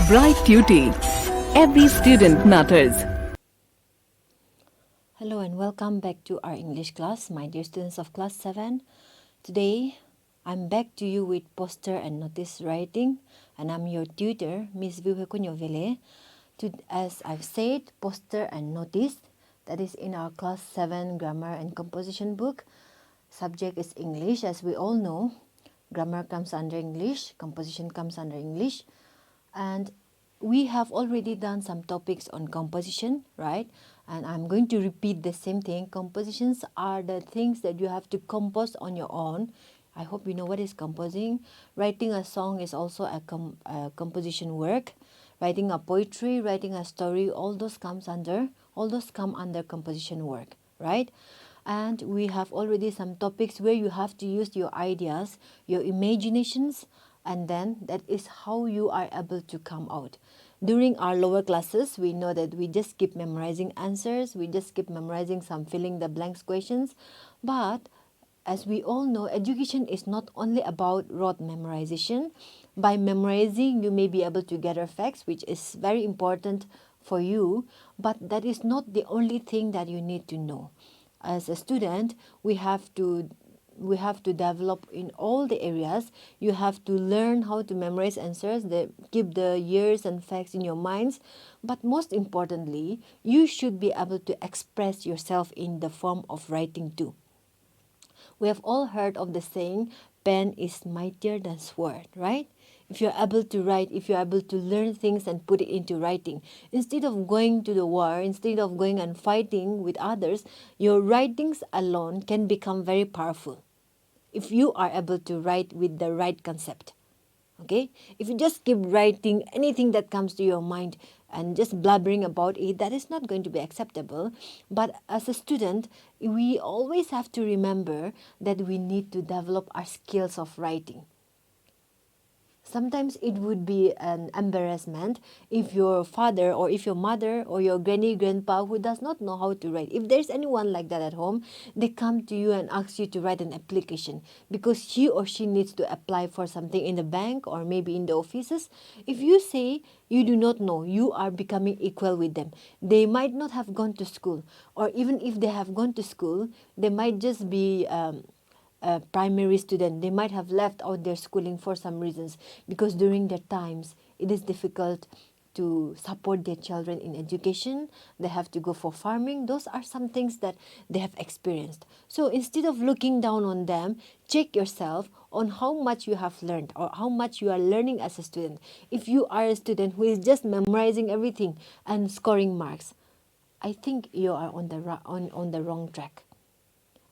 Bright Beauty. Every student matters. Hello and welcome back to our English class, my dear students of class 7. Today, I'm back to you with poster and notice writing, and I'm your tutor, Miss Vivekunyo. As I've said, poster and notice, that is in our class 7 grammar and composition book. Subject is English, as we all know. Grammar comes under English, composition comes under English, and we have already done some topics on composition, right? And I'm going to repeat the same thing. Compositions are the things that you have to compose on your own. I hope you know what is composing. Writing a song is also a composition work. Writing a poetry, writing a story, all those come under composition work, right? And we have already some topics where you have to use your ideas, your imaginations, and then that is how you are able to come out. During our lower classes, we know that we just keep memorizing answers, we just keep memorizing some filling the blanks questions, but as we all know, education is not only about rote memorization. By memorizing, you may be able to gather facts, which is very important for you, but that is not the only thing that you need to know. As a student, we have to develop in all the areas. You have to learn how to memorize answers, keep the years and facts in your minds, but most importantly, you should be able to express yourself in the form of writing too. We have all heard of the saying, pen is mightier than sword, right? If you're able to write, if you're able to learn things and put it into writing, instead of going to the war, instead of going and fighting with others, your writings alone can become very powerful if you are able to write with the right concept. Okay, if you just keep writing anything that comes to your mind and just blabbering about it, that is not going to be acceptable. But as a student, we always have to remember that we need to develop our skills of writing. Sometimes it would be an embarrassment if your father or if your mother or your granny, grandpa who does not know how to write, if there's anyone like that at home, they come to you and ask you to write an application because he or she needs to apply for something in the bank or maybe in the offices. If you say you do not know, you are becoming equal with them. They might not have gone to school, or even if they have gone to school, they might just be a primary student. They might have left out their schooling for some reasons because during their times it is difficult to support their children in education. They have to go for farming. Those are some things that they have experienced. So instead of looking down on them, check yourself on how much you have learned or how much you are learning as a student. If you are a student who is just memorizing everything and scoring marks, I think you are on the wrong track.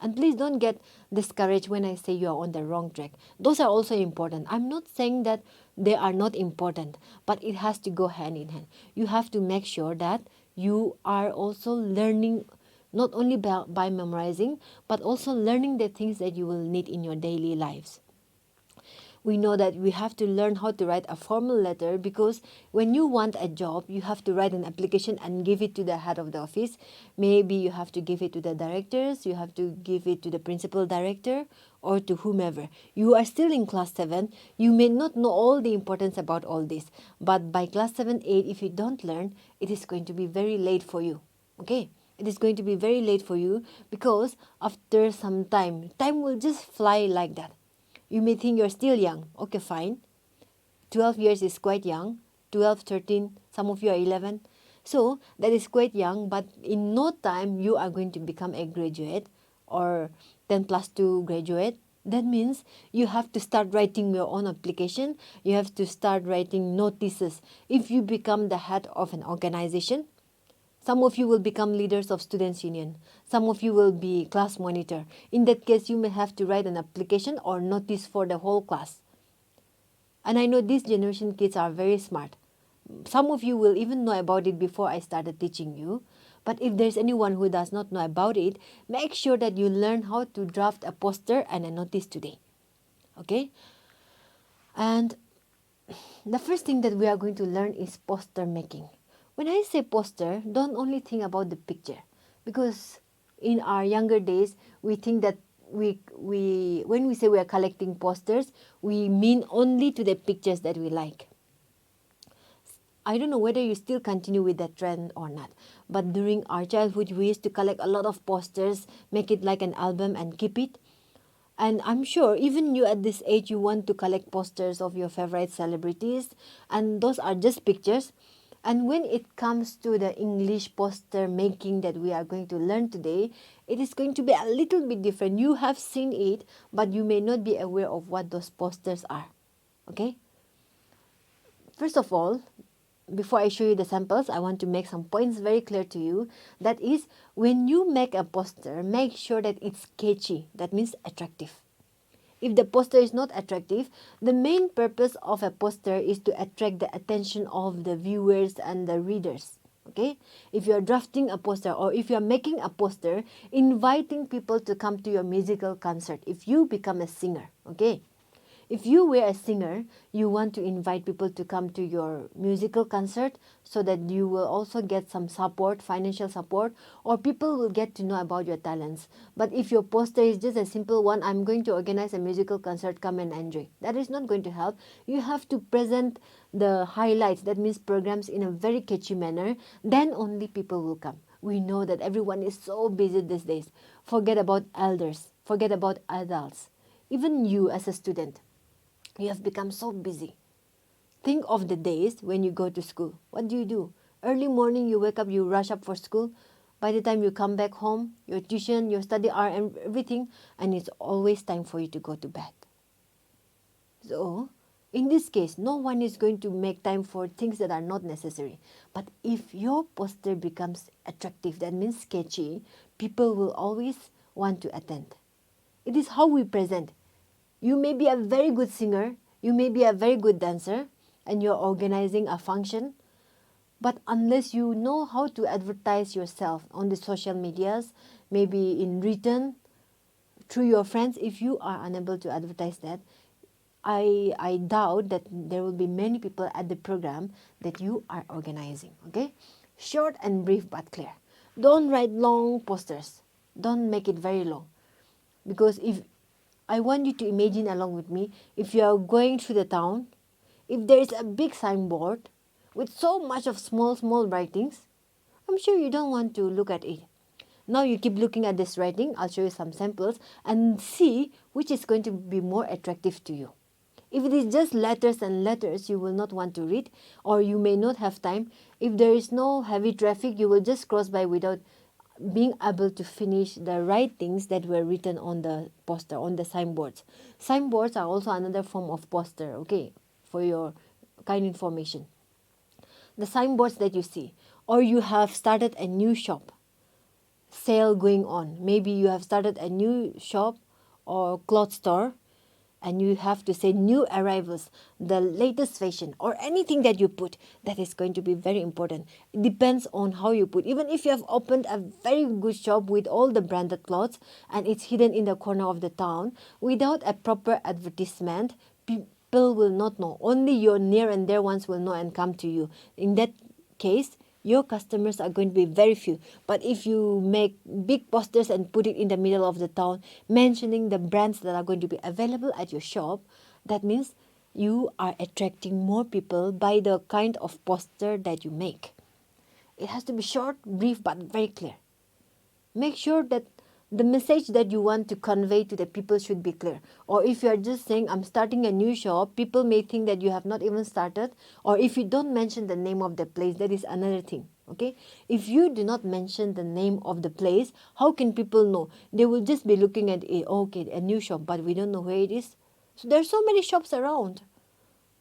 And please don't get discouraged when I say you are on the wrong track. Those are also important. I'm not saying that they are not important, but it has to go hand in hand. You have to make sure that you are also learning not only by memorizing, but also learning the things that you will need in your daily lives. We know that we have to learn how to write a formal letter because when you want a job, you have to write an application and give it to the head of the office. Maybe you have to give it to the directors, you have to give it to the principal director or to whomever. You are still in class 7. You may not know all the importance about all this, but by class 7, 8, if you don't learn, it is going to be very late for you. Okay? It is going to be very late for you because after some time will just fly like that. You may think you're still young. Okay, fine. 12 years is quite young. 12, 13, some of you are 11. So that is quite young, but in no time you are going to become a graduate or 10 plus 2 graduate. That means you have to start writing your own application. You have to start writing notices. If you become the head of an organization, some of you will become leaders of students' union. Some of you will be class monitor. In that case, you may have to write an application or notice for the whole class. And I know these generation kids are very smart. Some of you will even know about it before I started teaching you. But if there's anyone who does not know about it, make sure that you learn how to draft a poster and a notice today. Okay? And the first thing that we are going to learn is poster making. When I say poster, don't only think about the picture, because in our younger days we think that we when we say we are collecting posters, we mean only to the pictures that we like. I don't know whether you still continue with that trend or not, but during our childhood, we used to collect a lot of posters, make it like an album and keep it. And I'm sure even you at this age, you want to collect posters of your favorite celebrities, and those are just pictures. And when it comes to the English poster making that we are going to learn today, it is going to be a little bit different. You have seen it, but you may not be aware of what those posters are. Okay? First of all, before I show you the samples, I want to make some points very clear to you. That is, when you make a poster, make sure that it's catchy. That means attractive. If the poster is not attractive, the main purpose of a poster is to attract the attention of the viewers and the readers. Okay? If you are drafting a poster or if you are making a poster, inviting people to come to your musical concert, if you become a singer, okay? If you were a singer, you want to invite people to come to your musical concert so that you will also get some support, financial support, or people will get to know about your talents. But if your poster is just a simple one, I'm going to organize a musical concert, come and enjoy. That is not going to help. You have to present the highlights, that means programs, in a very catchy manner. Then only people will come. We know that everyone is so busy these days. Forget about elders, forget about adults. Even you as a student, you have become so busy. Think of the days when you go to school. What do? Early morning, you wake up, you rush up for school. By the time you come back home, your tuition, your study hour, and everything, and it's always time for you to go to bed. So, in this case, no one is going to make time for things that are not necessary. But if your poster becomes attractive, that means sketchy, people will always want to attend. It is how we present. You may be a very good singer, you may be a very good dancer, and you're organizing a function, but unless you know how to advertise yourself on the social medias, maybe in written, through your friends, if you are unable to advertise that, I doubt that there will be many people at the program that you are organizing. Okay? Short and brief but clear. Don't write long posters. Don't make it very long. Because if I want you to imagine along with me, if you are going through the town, if there is a big signboard with so much of small writings, I'm sure you don't want to look at it. Now you keep looking at this writing, I'll show you some samples and see which is going to be more attractive to you. If it is just letters and letters, you will not want to read, or you may not have time. If there is no heavy traffic, you will just cross by without being able to finish the right things that were written on the poster, on the signboards. Signboards are also another form of poster, okay, for your kind information. The signboards that you see, or you have started a new shop, sale going on. Maybe you have started a new shop or cloth store, and you have to say new arrivals, the latest fashion, or anything that you put, that is going to be very important. It depends on how you put. Even if you have opened a very good shop with all the branded clothes and it's hidden in the corner of the town, without a proper advertisement, people will not know. Only your near and dear ones will know and come to you. In that case, your customers are going to be very few. But if you make big posters and put it in the middle of the town, mentioning the brands that are going to be available at your shop, that means you are attracting more people by the kind of poster that you make. It has to be short, brief, but very clear. Make sure that the message that you want to convey to the people should be clear. Or if you are just saying, I'm starting a new shop, people may think that you have not even started. Or if you don't mention the name of the place, that is another thing. Okay? If you do not mention the name of the place, how can people know? They will just be looking at it, okay, a new shop, but we don't know where it is. So there are so many shops around.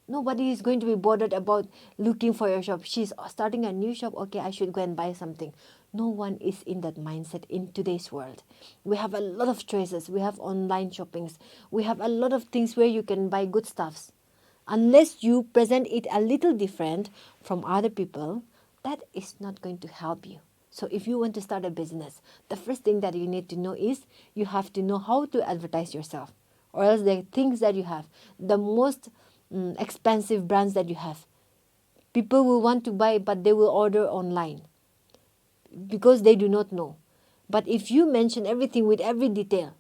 Nobody is going to be bothered about looking for your shop. She's starting a new shop. Okay, I should go and buy something. No one is in that mindset in today's world. We have a lot of choices. We have online shoppings. We have a lot of things where you can buy good stuffs. Unless you present it a little different from other people, that is not going to help you. So if you want to start a business, the first thing that you need to know is you have to know how to advertise yourself. Or else the things that you have, the most expensive brands that you have, people will want to buy, but they will order online because they do not know. But if you mention everything with every detail,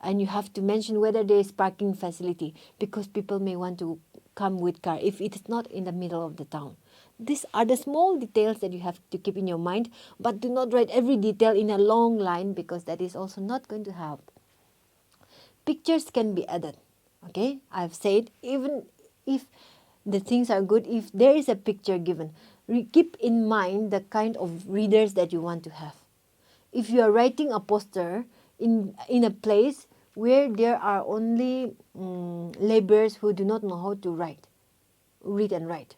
and you have to mention whether there is parking facility, because people may want to come with car if it is not in the middle of the town, These are the small details that you have to keep in your mind, but do not write every detail in a long line because that is also not going to help. Pictures can be added. Okay, I've said even if the things are good, if there is a picture given, keep in mind the kind of readers that you want to have. If you are writing a poster in a place where there are only laborers who do not know how to read and write,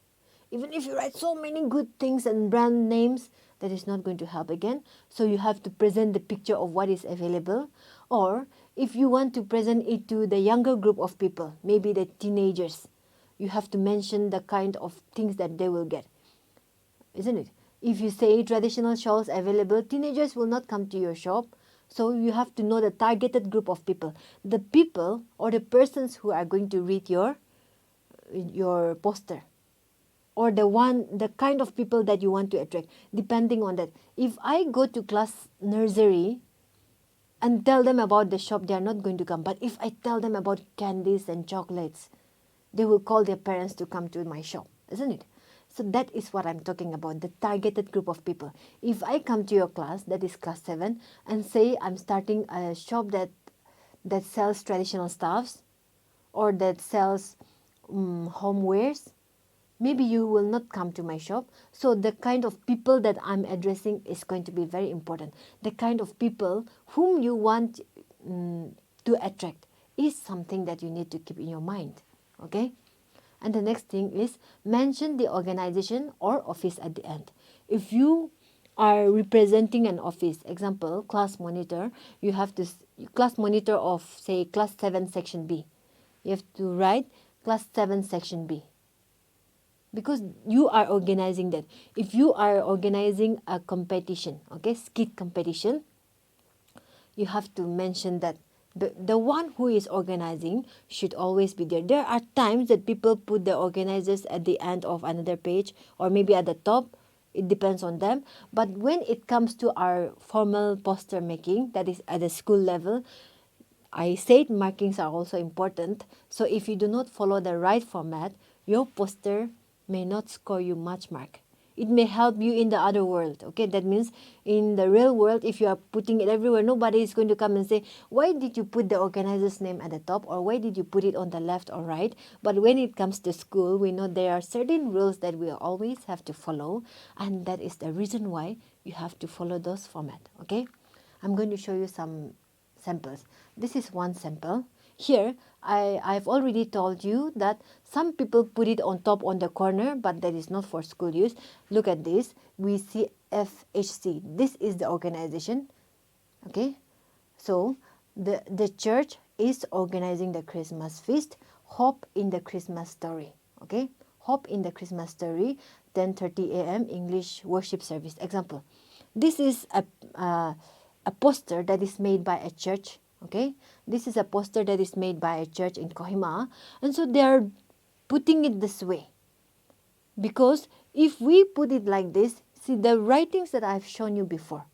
even if you write so many good things and brand names, that is not going to help again. So you have to present the picture of what is available. Or if you want to present it to the younger group of people, maybe the teenagers, you have to mention the kind of things that they will get, isn't it? If you say traditional shawls available, teenagers will not come to your shop. So you have to know the targeted group of people, the people or the persons who are going to read your poster, or the kind of people that you want to attract, depending on that. If I go to class nursery and tell them about the shop, they are not going to come. But if I tell them about candies and chocolates, they will call their parents to come to my shop, isn't it? So that is what I'm talking about, the targeted group of people. If I come to your class, that is class 7, and say I'm starting a shop that sells traditional stuffs, or that sells homewares, maybe you will not come to my shop. So the kind of people that I'm addressing is going to be very important. The kind of people whom you want to attract is something that you need to keep in your mind. Okay? And the next thing is mention the organization or office at the end. If you are representing an office, example, class monitor, you have to, class monitor of say class 7 section B. You have to write class 7 section B, because you are organizing that. If you are organizing a competition, okay, skit competition, you have to mention that the one who is organizing should always be there. There are times that people put the organizers at the end of another page, or maybe at the top. It depends on them. But when it comes to our formal poster making, that is at the school level, I said markings are also important. So if you do not follow the right format, your poster may not score you much mark. It may help you in the other world. Okay, that means in the real world, if you are putting it everywhere, nobody is going to come and say, why did you put the organizer's name at the top, or why did you put it on the left or right? But when it comes to school, we know there are certain rules that we always have to follow, and that is the reason why you have to follow those format. Okay, I'm going to show you some samples. This is one sample. Here, I've already told you that some people put it on top on the corner, but that is not for school use. Look at this. We see FHC. This is the organization. Okay. So, the church is organizing the Christmas feast. Hope in the Christmas story. Okay. Hope in the Christmas story. 10:30 a.m. English worship service. Example. This is a poster that is made by a church. Okay, this is a poster that is made by a church in Kohima, and so they are putting it this way, because if we put it like this, see the writings that I've shown you before,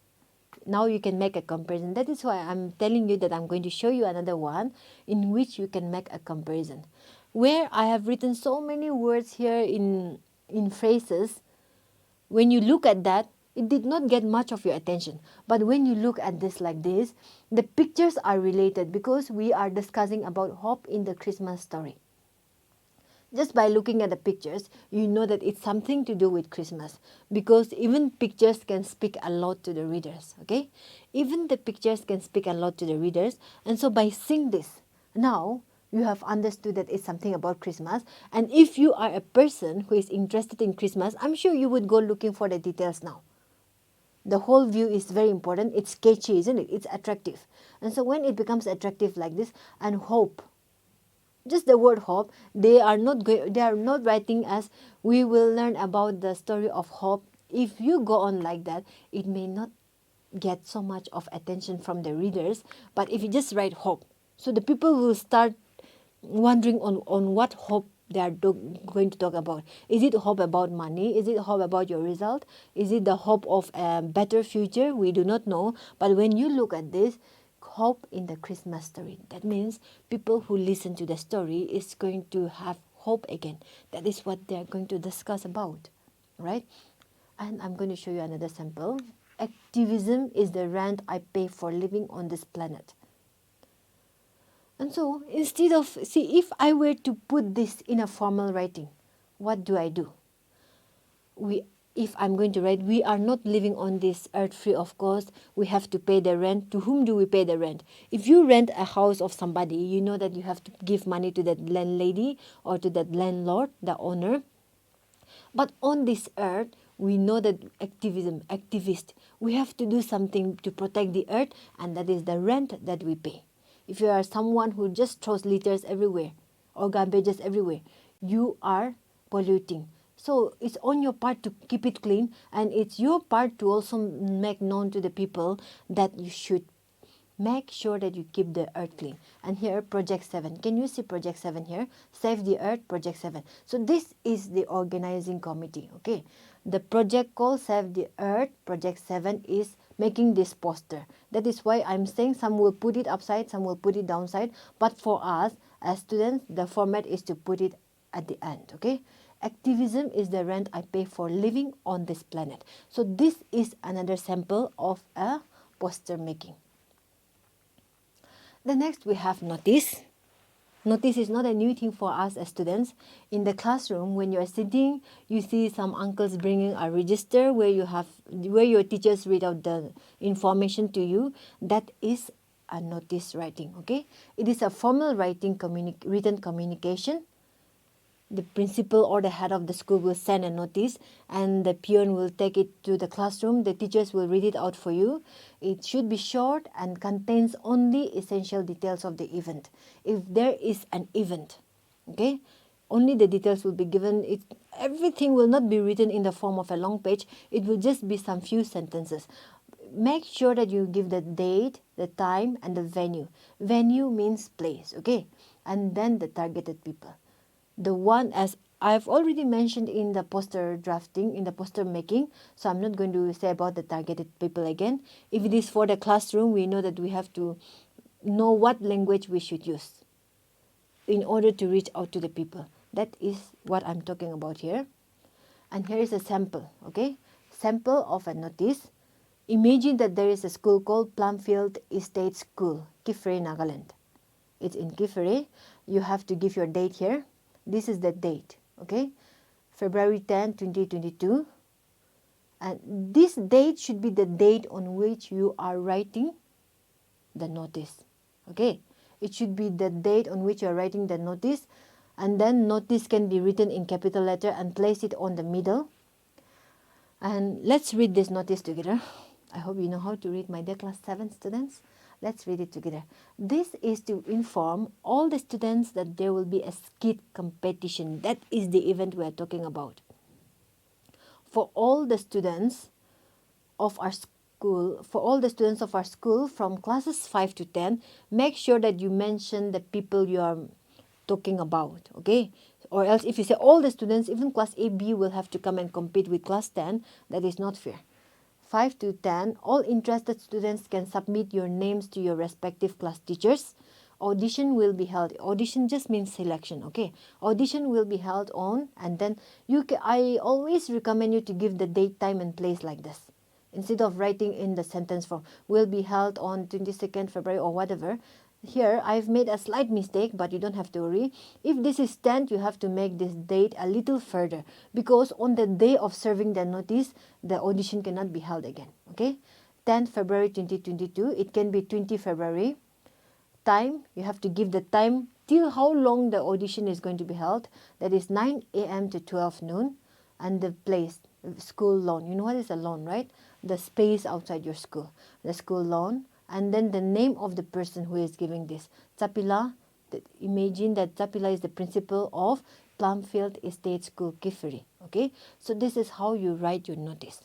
now you can make a comparison. That is why I'm telling you that I'm going to show you another one in which you can make a comparison, where I have written so many words here in phrases. When you look at that, it did not get much of your attention. But when you look at this like this, the pictures are related because we are discussing about hope in the Christmas story. Just by looking at the pictures, you know that it's something to do with Christmas, because even pictures can speak a lot to the readers. Okay, even the pictures can speak a lot to the readers. And so by seeing this, now you have understood that it's something about Christmas. And if you are a person who is interested in Christmas, I'm sure you would go looking for the details now. The whole view is very important. It's catchy, isn't it? It's attractive. And so when it becomes attractive like this, and hope, just the word hope, they are not writing as we will learn about the story of hope. If you go on like that, it may not get so much of attention from the readers. But if you just write hope, so the people will start wondering on what hope they are going to talk about. Is it hope about money? Is it hope about your result? Is it the hope of a better future? We do not know. But when you look at this, hope in the Christmas story, that means people who listen to the story is going to have hope again. That is what they are going to discuss about. right? And I'm going to show you another sample. Activism is the rent I pay for living on this planet. And so instead of, see, if I were to put this in a formal writing, what do? If I'm going to write, we are not living on this earth free of cost. We have to pay the rent. To whom do we pay the rent? If you rent a house of somebody, you know that you have to give money to that landlady or to that landlord, the owner. But on this earth, we know that activist, we have to do something to protect the earth, and that is the rent that we pay. If you are someone who just throws litters everywhere or garbages everywhere, you are polluting. So it's on your part to keep it clean, and it's your part to also make known to the people that you should make sure that you keep the earth clean. And here, project 7. Can you see project 7 here? Save the earth, project 7. So this is the organizing committee, okay? The project called Save the Earth, project 7 is making this poster. That is why I'm saying some will put it upside, some will put it downside. But for us as students, the format is to put it at the end, okay? Activism is the rent I pay for living on this planet. So this is another sample of a poster making. The next we have notice. Notice is not a new thing for us as students. In the classroom, when you are sitting, you see some uncles bringing a register where your teachers read out the information to you. That is a notice writing. Okay, it is a formal writing written communication. The principal or the head of the school will send a notice, and the peon will take it to the classroom. The teachers will read it out for you. It should be short and contains only essential details of the event. If there is an event, okay, only the details will be given. Everything will not be written in the form of a long page. It will just be some few sentences. Make sure that you give the date, the time, and the venue. Venue means place, okay, and then the targeted people. The one, as I've already mentioned in the poster drafting, in the poster making, so I'm not going to say about the targeted people again. If it is for the classroom, we know that we have to know what language we should use in order to reach out to the people. That is what I'm talking about here. And here is a sample, okay? Sample of a notice. Imagine that there is a school called Plumfield Estate School, Kifere, Nagaland. It's in Kifere. You have to give your date here. This is the date, okay? February 10, 2022. And this date should be the date on which you are writing the notice, okay? It should be the date on which you are writing the notice, and then notice can be written in capital letter and place it on the middle. And let's read this notice together. I hope you know how to read, my dear class 7 students. Let's read it together. This is to inform all the students that there will be a skit competition. That is the event we are talking about. For all the students of our school, from classes 5 to 10, make sure that you mention the people you are talking about, okay? Or else if you say all the students, even class A, B will have to come and compete with class 10. That is not fair. 5 to 10, all interested students can submit your names to your respective class teachers. Audition will be held. Audition just means selection, okay? Audition will be held on, and then I always recommend you to give the date, time, and place like this. Instead of writing in the sentence form, will be held on 22nd February or whatever. Here, I've made a slight mistake, but you don't have to worry. If this is 10th, you have to make this date a little further, because on the day of serving the notice, the audition cannot be held again, okay? 10th February 2022, it can be 20 February. Time, you have to give the time till how long the audition is going to be held. That is 9 a.m. to 12 noon. And the place, school lawn. You know what is a lawn, right? The space outside your school. The school lawn. And then the name of the person who is giving this. Tapila, imagine that Tapila is the principal of Plumfield Estate School, Kifere. Okay, so this is how you write your notice.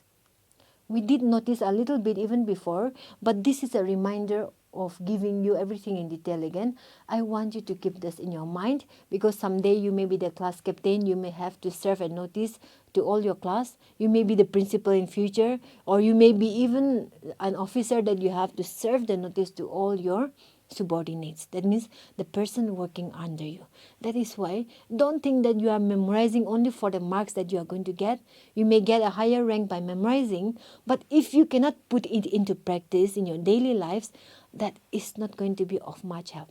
We did notice a little bit even before, but this is a reminder of giving you everything in detail again. I want you to keep this in your mind, because someday you may be the class captain, you may have to serve a notice to all your class, you may be the principal in future, or you may be even an officer that you have to serve the notice to all your subordinates. That means the person working under you. That is why don't think that you are memorizing only for the marks that you are going to get. You may get a higher rank by memorizing, but if you cannot put it into practice in your daily lives, that is not going to be of much help.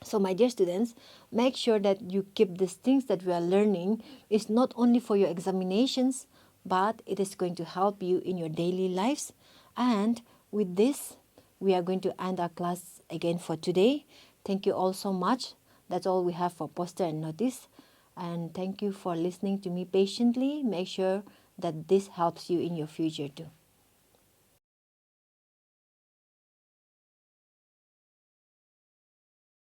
So my dear students, make sure that you keep these things that we are learning is not only for your examinations, but it is going to help you in your daily lives. And with this, we are going to end our class again for today. Thank you all so much. That's all we have for poster and notice. And thank you for listening to me patiently. Make sure that this helps you in your future too.